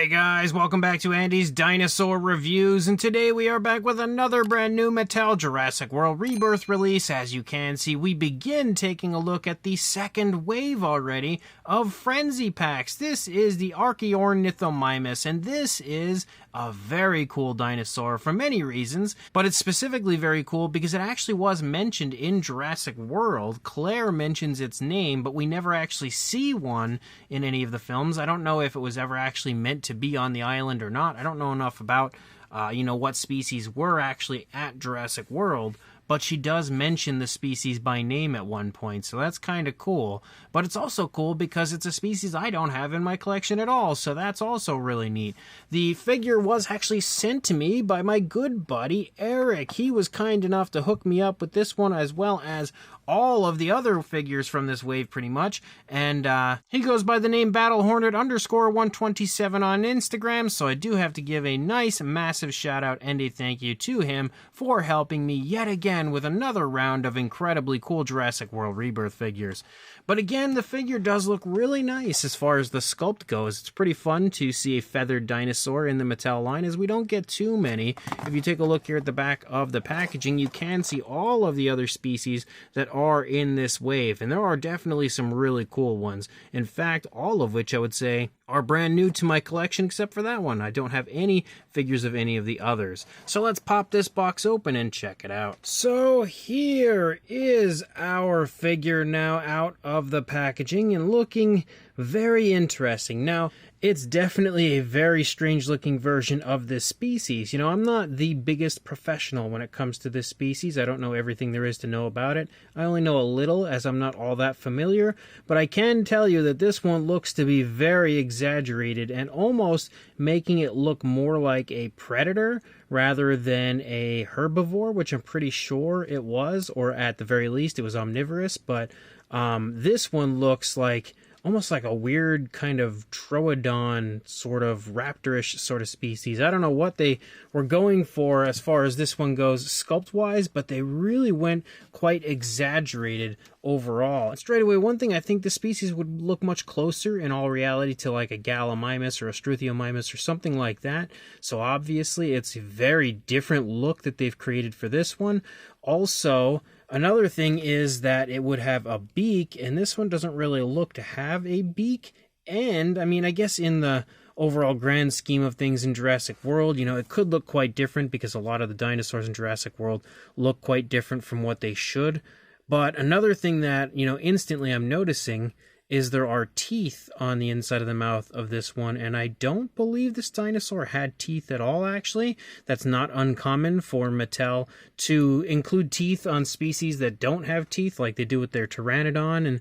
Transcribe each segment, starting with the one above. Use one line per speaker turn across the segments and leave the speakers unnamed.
Hey guys, welcome back to Andy's Dinosaur Reviews, and today we are back with another brand new Mattel Jurassic World Rebirth release. As you can see, we begin taking a look at the second wave already of Frenzy Packs. This is the Archaeornithomimus, and this is a very cool dinosaur for many reasons, but it's specifically very cool because it actually was mentioned in Jurassic World. Claire mentions its name, but we never actually see one in any of the films. I don't know if it was ever actually meant to be on the island or not. I don't know enough about, what species were actually at Jurassic World, but she does mention the species by name at one point, so that's kind of cool. But it's also cool because it's a species I don't have in my collection at all, so that's also really neat. The figure was actually sent to me by my good buddy Eric. He was kind enough to hook me up with this one as well as all of the other figures from this wave pretty much, and he goes by the name BattleHornet_127 on Instagram, so I do have to give a nice massive shout out and a thank you to him for helping me yet again with another round of incredibly cool Jurassic World Rebirth figures. But again, the figure does look really nice as far as the sculpt goes. It's pretty fun to see a feathered dinosaur in the Mattel line, as we don't get too many. If you take a look here at the back of the packaging, you can see all of the other species that are in this wave, and there are definitely some really cool ones. In fact, all of which I would say are brand new to my collection except for that one. I don't have any figures of any of the others. So let's pop this box open and check it out. So here is our figure now out of the packaging and looking very interesting. Now, it's definitely a very strange looking version of this species. I'm not the biggest professional when it comes to this species. I don't know everything there is to know about it. I only know a little as I'm not all that familiar, but I can tell you that this one looks to be very exaggerated and almost making it look more like a predator rather than a herbivore, which I'm pretty sure it was, or at the very least it was omnivorous, but this one looks like almost like a weird kind of troodon sort of raptorish sort of species. I don't know what they were going for as far as this one goes sculpt-wise, but they really went quite exaggerated overall. And straight away, one thing I think the species would look much closer in all reality to like a Gallimimus or a Struthiomimus or something like that. So obviously it's a very different look that they've created for this one. Also, another thing is that it would have a beak, and this one doesn't really look to have a beak. And, I guess in the overall grand scheme of things in Jurassic World, it could look quite different because a lot of the dinosaurs in Jurassic World look quite different from what they should. But another thing that, instantly I'm noticing is there are teeth on the inside of the mouth of this one, and I don't believe this dinosaur had teeth at all, actually. That's not uncommon for Mattel to include teeth on species that don't have teeth, like they do with their Pteranodon and,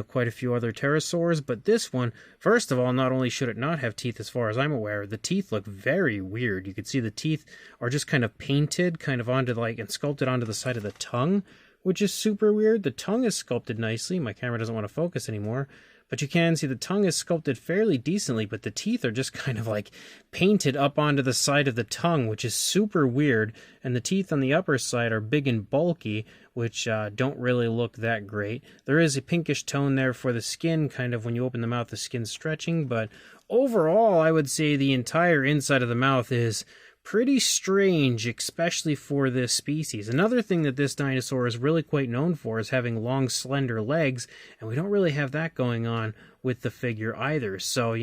quite a few other pterosaurs. But this one, first of all, not only should it not have teeth as far as I'm aware, the teeth look very weird. You can see the teeth are just kind of painted, kind of onto and sculpted onto the side of the tongue, which is super weird. The tongue is sculpted nicely. My camera doesn't want to focus anymore. But you can see the tongue is sculpted fairly decently, but the teeth are just kind of like painted up onto the side of the tongue, which is super weird. And the teeth on the upper side are big and bulky, which don't really look that great. There is a pinkish tone there for the skin, kind of when you open the mouth, the skin's stretching. But overall, I would say the entire inside of the mouth is pretty strange, especially for this species. Another thing that this dinosaur is really quite known for is having long, slender legs, and we don't really have that going on with the figure either. So,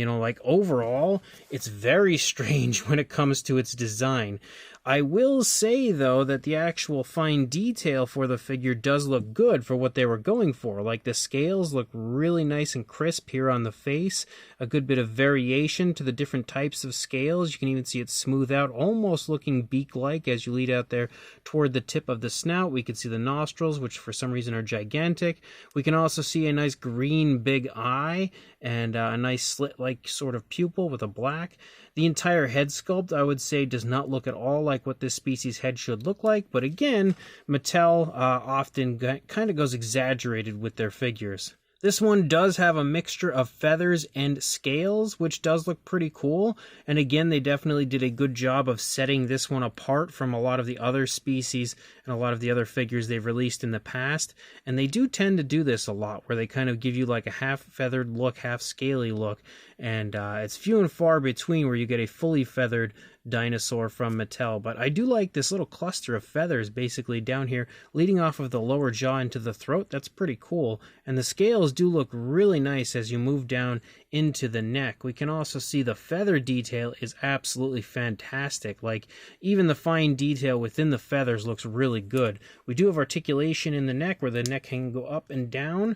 overall, it's very strange when it comes to its design. I will say, though, that the actual fine detail for the figure does look good for what they were going for. Like, the scales look really nice and crisp here on the face. A good bit of variation to the different types of scales. You can even see it smooth out, almost looking beak-like as you lead out there toward the tip of the snout. We can see the nostrils, which for some reason are gigantic. We can also see a nice green big eye and a nice slit-like sort of pupil with a black. The entire head sculpt, I would say, does not look at all like what this species' head should look like, but again, Mattel often kind of goes exaggerated with their figures. This one does have a mixture of feathers and scales, which does look pretty cool. And again, they definitely did a good job of setting this one apart from a lot of the other species and a lot of the other figures they've released in the past. And they do tend to do this a lot, where they kind of give you like a half feathered look, half scaly look. And it's few and far between where you get a fully feathered dinosaur from Mattel. But I do like this little cluster of feathers basically down here leading off of the lower jaw into the throat. That's pretty cool. And the scales do look really nice as you move down into the neck. We can also see the feather detail is absolutely fantastic. Like, even the fine detail within the feathers looks really good. We do have articulation in the neck where the neck can go up and down.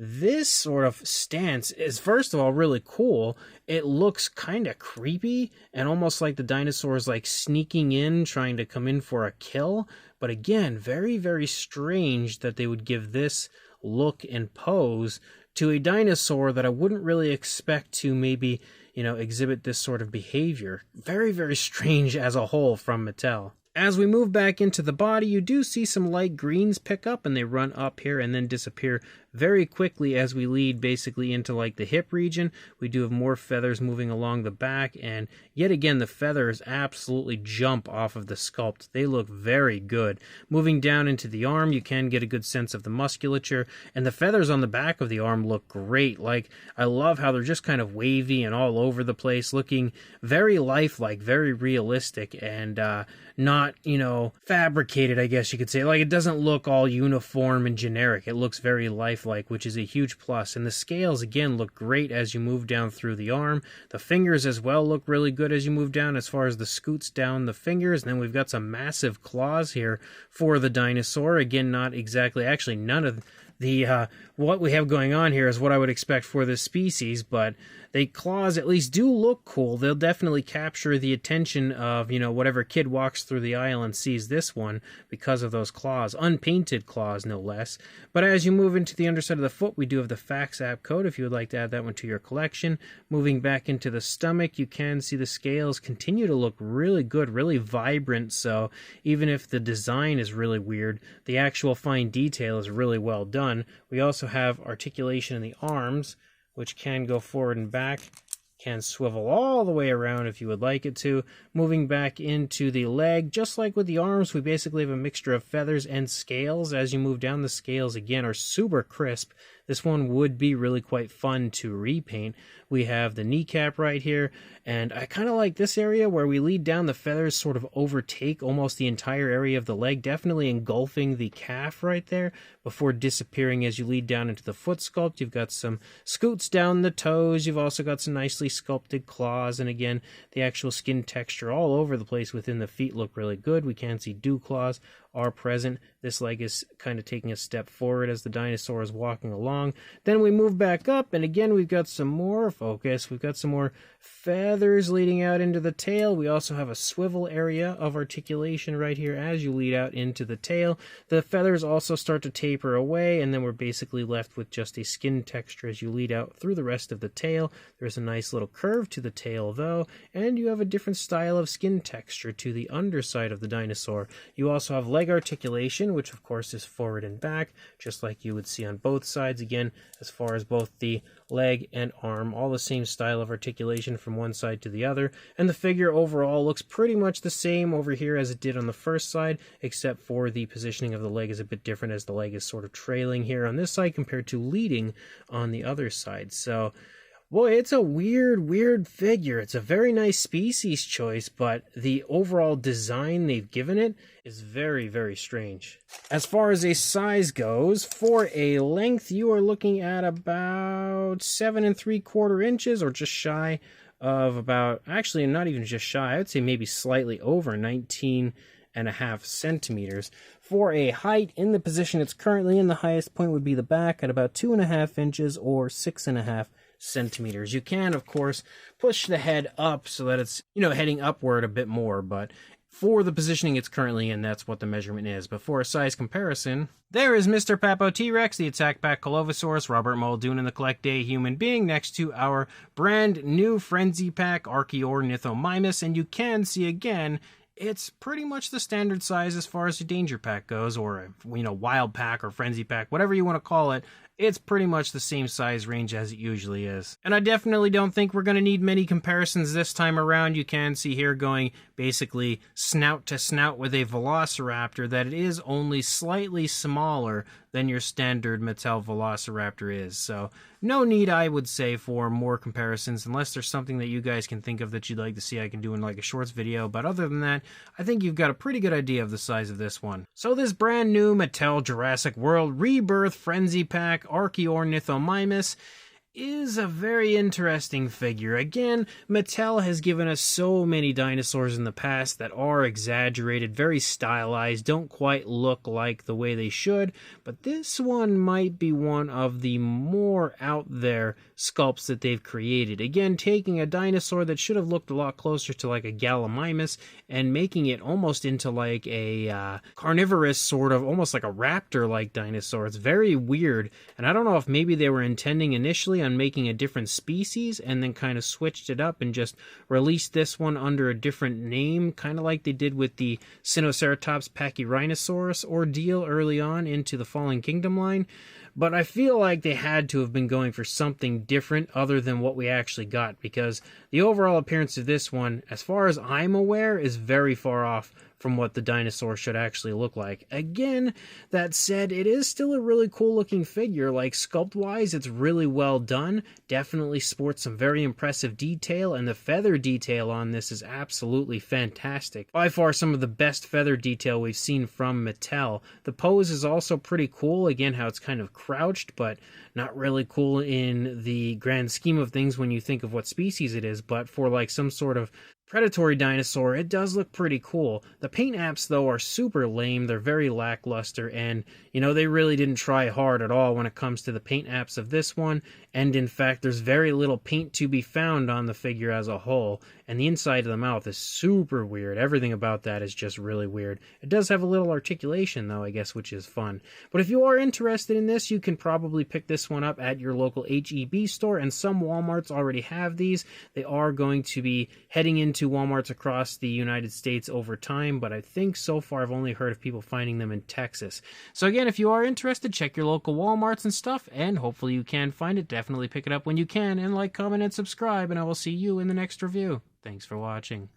This sort of stance is, first of all, really cool. It looks kind of creepy and almost like the dinosaur is like sneaking in, trying to come in for a kill. But again, very, very strange that they would give this look and pose to a dinosaur that I wouldn't really expect to maybe, exhibit this sort of behavior. Very, very strange as a whole from Mattel. As we move back into the body, you do see some light greens pick up and they run up here and then disappear very quickly as we lead basically into like the hip region. We do have more feathers moving along the back, and yet again the feathers absolutely jump off of the sculpt. They look very good. Moving down into the arm, you can get a good sense of the musculature, and the feathers on the back of the arm look great. Like, I love how they're just kind of wavy and all over the place, looking very lifelike, very realistic, and not, fabricated, I guess you could say. Like, it doesn't look all uniform and generic. It looks very lifelike, which is a huge plus. And the scales, again, look great as you move down through the arm. The fingers as well look really good as you move down as far as the scoots down the fingers. And then we've got some massive claws here for the dinosaur. Again, not exactly, actually none of the what we have going on here is what I would expect for this species, but the claws at least do look cool. They'll definitely capture the attention of, whatever kid walks through the aisle and sees this one because of those claws, unpainted claws no less. But as you move into the underside of the foot, we do have the fax app code if you would like to add that one to your collection. Moving back into the stomach, you can see the scales continue to look really good, really vibrant. So even if the design is really weird, the actual fine detail is really well done. We also have articulation in the arms, which can go forward and back, can swivel all the way around if you would like it to. Moving back into the leg, just like with the arms, we basically have a mixture of feathers and scales. As you move down, the scales again are super crisp. This one would be really quite fun to repaint. We have the kneecap right here, and I kind of like this area where we lead down, the feathers sort of overtake almost the entire area of the leg, definitely engulfing the calf right there before disappearing as you lead down into the foot sculpt. You've got some scoots down the toes. You've also got some nicely sculpted claws, and again, the actual skin texture all over the place within the feet look really good. We can see dew claws are present. This leg is kind of taking a step forward as the dinosaur is walking along. Then we move back up, and again we've got some more focus. We've got some more feathers leading out into the tail. We also have a swivel area of articulation right here as you lead out into the tail. The feathers also start to taper away, and then we're basically left with just a skin texture as you lead out through the rest of the tail. There's a nice little curve to the tail though, and you have a different style of skin texture to the underside of the dinosaur. You also have leg articulation, which of course is forward and back, just like you would see on both sides. Again, as far as both the leg and arm, all the same style of articulation from one side to the other, and the figure overall looks pretty much the same over here as it did on the first side, except for the positioning of the leg is a bit different, as the leg is sort of trailing here on this side compared to leading on the other side. So boy, it's a weird figure. It's a very nice species choice, but the overall design they've given it is very, very strange. As far as a size goes, for a length, you are looking at about 7 3/4 inches, or just shy of about, actually not even just shy, I would say maybe slightly over 19.5 centimeters. For a height, in the position it's currently in, the highest point would be the back at about 2.5 inches or 6.5 centimeters. You can, of course, push the head up so that it's, heading upward a bit more, but for the positioning it's currently in, that's what the measurement is. But for a size comparison, there is Mr. Papo T-Rex, the Attack Pack Colovosaurus, Robert Muldoon, and the Collect Day Human Being next to our brand new Frenzy Pack Archaeornithomimus, and you can see again, it's pretty much the standard size as far as the Danger Pack goes, or Wild Pack or Frenzy Pack, whatever you want to call it. it's pretty much the same size range as it usually is. And I definitely don't think we're going to need many comparisons this time around. You can see here going basically snout to snout with a Velociraptor that it is only slightly smaller than your standard Mattel Velociraptor is. So no need, I would say, for more comparisons unless there's something that you guys can think of that you'd like to see I can do in like a shorts video. But other than that, I think you've got a pretty good idea of the size of this one. So this brand new Mattel Jurassic World Rebirth Frenzy Pack Archaeornithomimus is a very interesting figure. Again, Mattel has given us so many dinosaurs in the past that are exaggerated, very stylized, don't quite look like the way they should, but this one might be one of the more out there sculpts that they've created. Again, taking a dinosaur that should have looked a lot closer to like a Gallimimus and making it almost into like a carnivorous sort of, almost like a raptor-like dinosaur. It's very weird, and I don't know if maybe they were intending initially on making a different species and then kind of switched it up and just released this one under a different name, kind of like they did with the Sinoceratops Pachyrhinosaurus ordeal early on into the Fallen Kingdom line. But I feel like they had to have been going for something different other than what we actually got, because the overall appearance of this one, as far as I'm aware, is very far off from what the dinosaur should actually look like. Again, that said, it is still a really cool looking figure. Like, sculpt wise, it's really well done. Definitely sports some very impressive detail, and the feather detail on this is absolutely fantastic. By far some of the best feather detail we've seen from Mattel. The pose is also pretty cool. Again, how it's kind of crouched, but not really cool in the grand scheme of things when you think of what species it is, but for like some sort of predatory dinosaur, it does look pretty cool. The paint apps, though, are super lame. They're very lackluster, and, you know, they really didn't try hard at all when it comes to the paint apps of this one, and in fact, there's very little paint to be found on the figure as a whole, and the inside of the mouth is super weird. Everything about that is just really weird. It does have a little articulation, though, I guess, which is fun. But if you are interested in this, you can probably pick this one up at your local HEB store, and some Walmarts already have these. They are going to be heading into Walmarts across the United States over time, but I think so far I've only heard of people finding them in Texas. So again, if you are interested, check your local Walmarts and stuff, and hopefully you can find it. Definitely pick it up when you can, and like, comment, and subscribe, and I will see you in the next review. Thanks for watching.